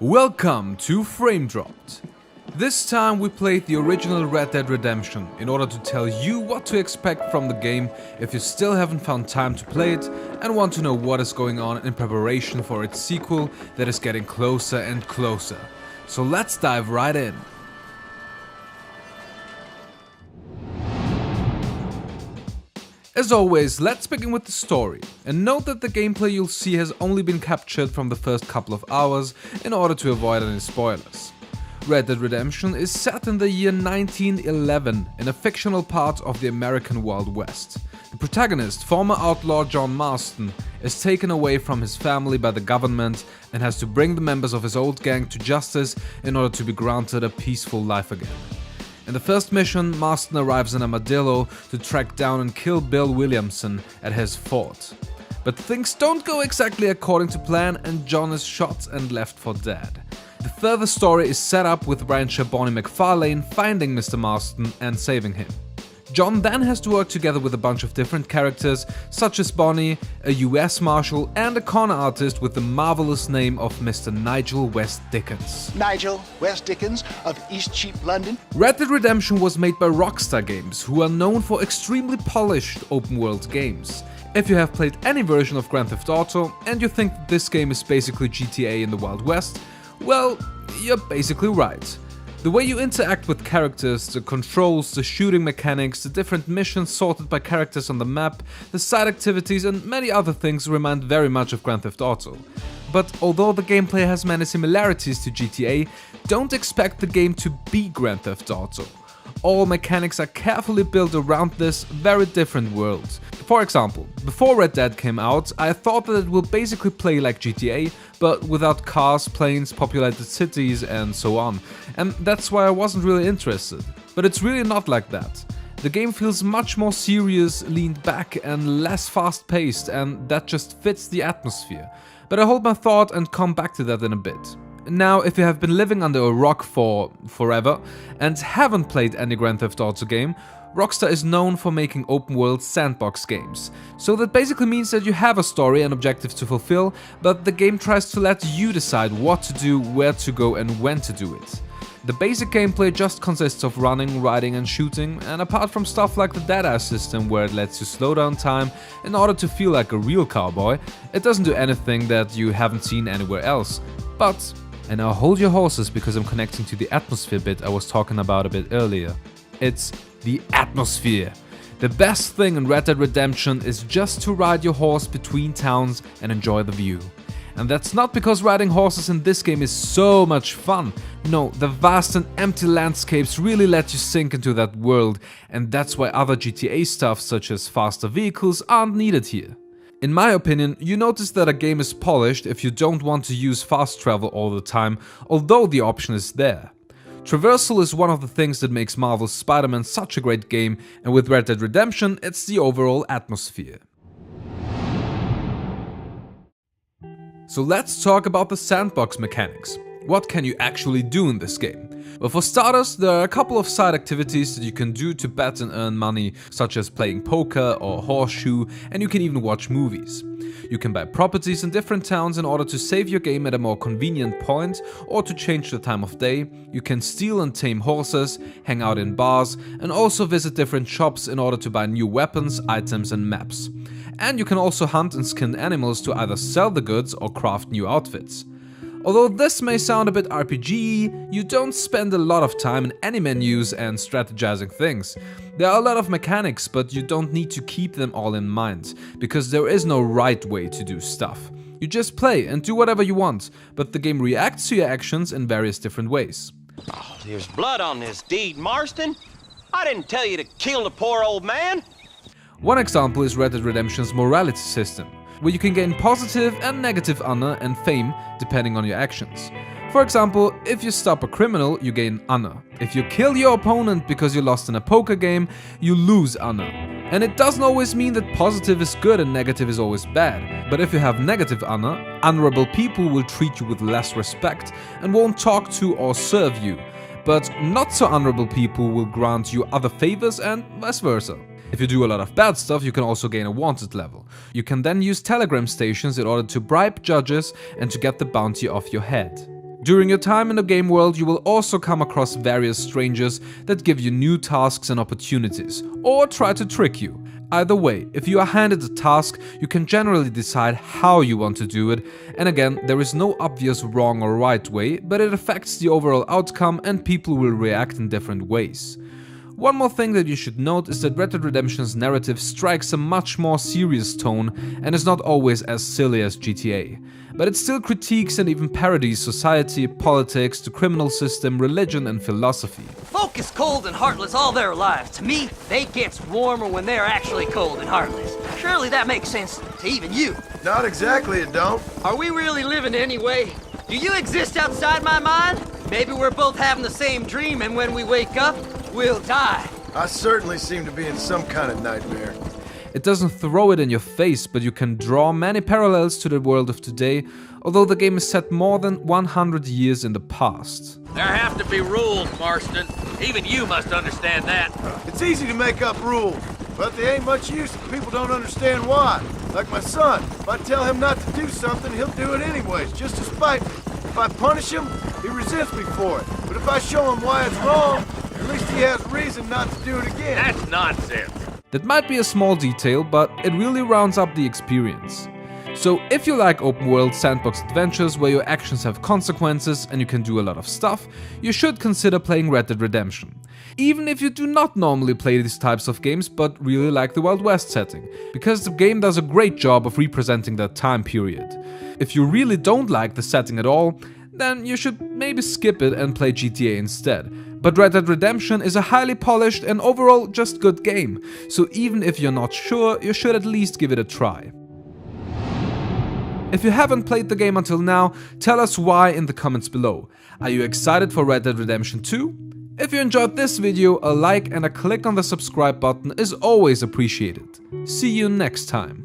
Welcome to Frame Dropped. This time we played the original Red Dead Redemption in order to tell you what to expect from the game if you still haven't found time to play it and want to know what is going on in preparation for its sequel that is getting closer and closer. So let's dive right in. As always, let's begin with the story, and note that the gameplay you'll see has only been captured from the first couple of hours in order to avoid any spoilers. Red Dead Redemption is set in the year 1911 in a fictional part of the American Wild West. The protagonist, former outlaw John Marston, is taken away from his family by the government and has to bring the members of his old gang to justice in order to be granted a peaceful life again. In the first mission, Marston arrives in Armadillo to track down and kill Bill Williamson at his fort. But things don't go exactly according to plan and John is shot and left for dead. The further story is set up with rancher Bonnie McFarlane finding Mr. Marston and saving him. John then has to work together with a bunch of different characters such as Bonnie, a US Marshal and a con artist with the marvelous name of Mr. Nigel West Dickens. Nigel West Dickens of Eastcheap, London. Red Dead Redemption was made by Rockstar Games, who are known for extremely polished open-world games. If you have played any version of Grand Theft Auto and you think that this game is basically GTA in the Wild West, well, you're basically right. The way you interact with characters, the controls, the shooting mechanics, the different missions sorted by characters on the map, the side activities and many other things remind very much of Grand Theft Auto. But although the gameplay has many similarities to GTA, don't expect the game to be Grand Theft Auto. All mechanics are carefully built around this very different world. For example, before Red Dead came out, I thought that it will basically play like GTA, but without cars, planes, populated cities and so on. And that's why I wasn't really interested. But it's really not like that. The game feels much more serious, leaned back and less fast-paced, and that just fits the atmosphere. But I hold my thought and come back to that in a bit. Now, if you have been living under a rock for forever and haven't played any Grand Theft Auto game, Rockstar is known for making open-world sandbox games. So that basically means that you have a story and objectives to fulfill, but the game tries to let you decide what to do, where to go and when to do it. The basic gameplay just consists of running, riding and shooting, and apart from stuff like the Deadass system where it lets you slow down time in order to feel like a real cowboy, it doesn't do anything that you haven't seen anywhere else. But, and now hold your horses because I'm connecting to the atmosphere bit I was talking about a bit earlier. It's the atmosphere. The best thing in Red Dead Redemption is just to ride your horse between towns and enjoy the view. And that's not because riding horses in this game is so much fun. No, the vast and empty landscapes really let you sink into that world, and that's why other GTA stuff such as faster vehicles aren't needed here. In my opinion, you notice that a game is polished if you don't want to use fast travel all the time, although the option is there. Traversal is one of the things that makes Marvel's Spider-Man such a great game, and with Red Dead Redemption, it's the overall atmosphere. So let's talk about the sandbox mechanics. What can you actually do in this game? Well, for starters, there are a couple of side activities that you can do to bet and earn money, such as playing poker or horseshoe, and you can even watch movies. You can buy properties in different towns in order to save your game at a more convenient point or to change the time of day. You can steal and tame horses, hang out in bars, and also visit different shops in order to buy new weapons, items and maps. And you can also hunt and skin animals to either sell the goods or craft new outfits. Although this may sound a bit RPG-y, you don't spend a lot of time in any menus and strategizing things. There are a lot of mechanics, but you don't need to keep them all in mind, because there is no right way to do stuff. You just play and do whatever you want, but the game reacts to your actions in various different ways. Oh, there's blood on this deed, Marston. I didn't tell you to kill the poor old man. One example is Red Dead Redemption's morality system, where you can gain positive and negative honor and fame depending on your actions. For example, if you stop a criminal, you gain honor. If you kill your opponent because you lost in a poker game, you lose honor. And it doesn't always mean that positive is good and negative is always bad. But if you have negative honor, honorable people will treat you with less respect and won't talk to or serve you. But not so honorable people will grant you other favors and vice versa. If you do a lot of bad stuff, you can also gain a wanted level. You can then use telegram stations in order to bribe judges and to get the bounty off your head. During your time in the game world, you will also come across various strangers that give you new tasks and opportunities, or try to trick you. Either way, if you are handed a task, you can generally decide how you want to do it, and again, there is no obvious wrong or right way, but it affects the overall outcome and people will react in different ways. One more thing that you should note is that Red Dead Redemption's narrative strikes a much more serious tone and is not always as silly as GTA. But it still critiques and even parodies society, politics, the criminal system, religion and philosophy. Folk is cold and heartless all their lives. To me, they gets warmer when they're actually cold and heartless. Surely that makes sense to even you. Not exactly, it don't. Are we really living anyway? Do you exist outside my mind? Maybe we're both having the same dream and when we wake up, we'll die. I certainly seem to be in some kind of nightmare. It doesn't throw it in your face, but you can draw many parallels to the world of today, although the game is set more than 100 years in the past. There have to be rules, Marston. Even you must understand that. It's easy to make up rules, but they ain't much use if people don't understand why. Like my son, if I tell him not to do something, he'll do it anyways, just to spite me. If I punish him, he resents me for it. But if I show him why it's wrong, at least he has reason not to do it again. That's nonsense. That might be a small detail, but it really rounds up the experience. So if you like open world sandbox adventures where your actions have consequences and you can do a lot of stuff, you should consider playing Red Dead Redemption. Even if you do not normally play these types of games but really like the Wild West setting, because the game does a great job of representing that time period. If you really don't like the setting at all, then you should maybe skip it and play GTA instead. But Red Dead Redemption is a highly polished and overall just good game, so even if you're not sure, you should at least give it a try. If you haven't played the game until now, tell us why in the comments below. Are you excited for Red Dead Redemption 2? If you enjoyed this video, a like and a click on the subscribe button is always appreciated. See you next time.